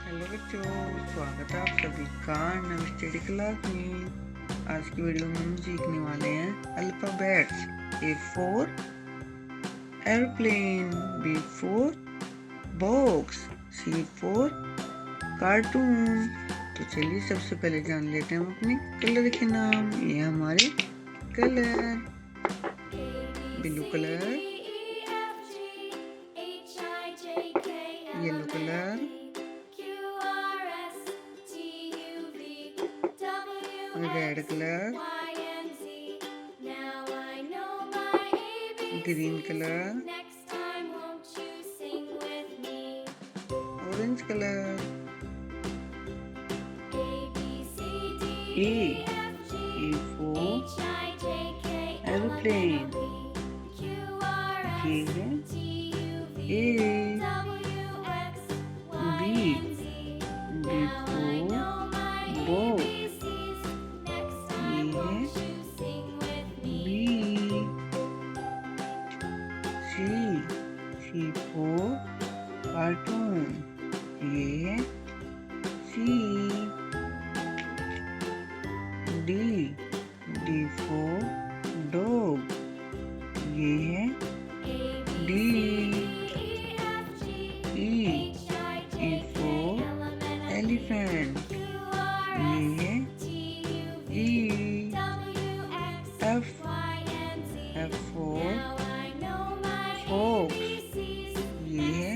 Hello बच्चों, स्वागत है आप सभी का नवी स्टडी क्लास में। आज की वीडियो में हम सीखने वाले हैं alphabets. A for airplane, B for box, C for cartoon. तो चलिए सबसे पहले जान लेते हैं हम अपने कलर के नाम। ये हमारे colour, blue colour, yellow colour, red colour, green colour, orange colour. A for aeroplane, ये है ए। बी for बॉक्स, ये है बी। सी for कार्टून, ये है सी। डी for डॉग, ये है डी। ई for एलिफेंट, ये है ई। एफ for फॉक्स, ये है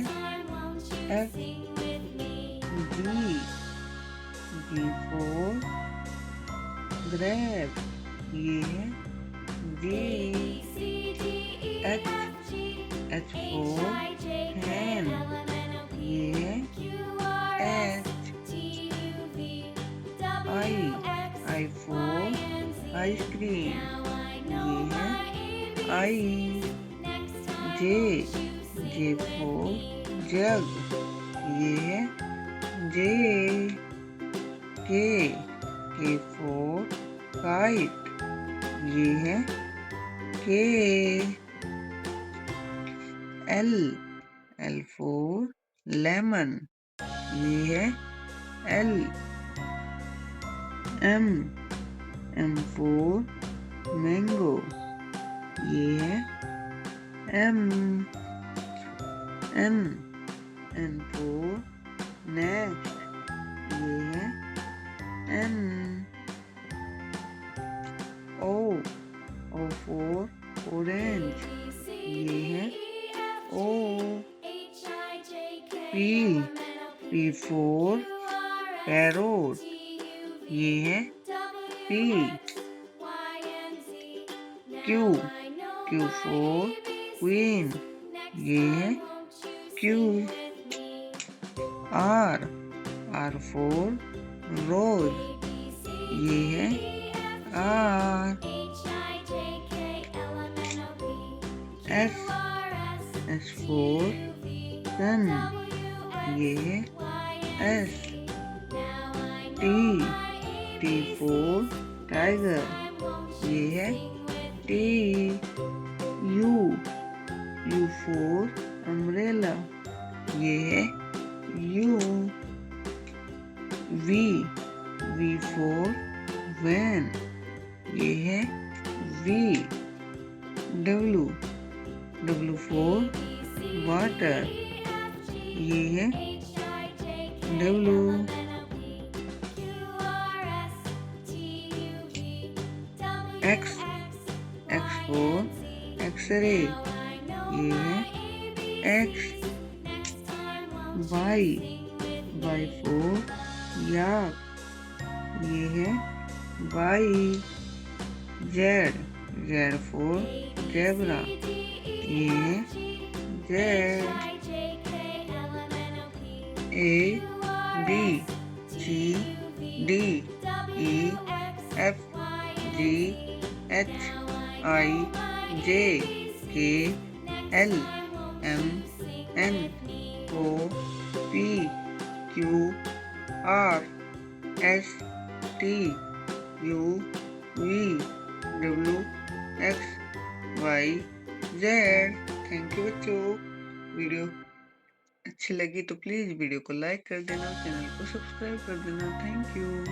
एफ। जी for ग्रेप, ये है जी। एच for हैन, ये है एच। आई for आइसक्रीम, ये है आई। जे for जग, ये है जे। के for काइट, ये है के। एल for लेमन, ये है एल। एम for मैंगो, ये है एम। एन for नेक्स्ट, ये है एन। ओ for ऑरेंज, ये है ओ। पी for पैरोट, ये है पी। क्यू for क्वीन, ये है क्यू। आर for रोज, ये है आर। एस for सन, ये है एस। टी for टाइगर, ये है टी। यू for अम्ब्रेला, ये है यू। वी for वैन, ये है वी। डब्ल्यू for वाटर, ये है डब्ल्यू। एक्स for एक्सरे, ये है एक्स। वाई for याक, ये है वाई। जेड for जेब्रा, ये है Z. A B C D E F G H I J K L M N O P Q R S T U V W X Y Z. Thank you बच्चों, video अच्छी लगी तो please video को like कर देना, channel को subscribe कर देना। Thank you.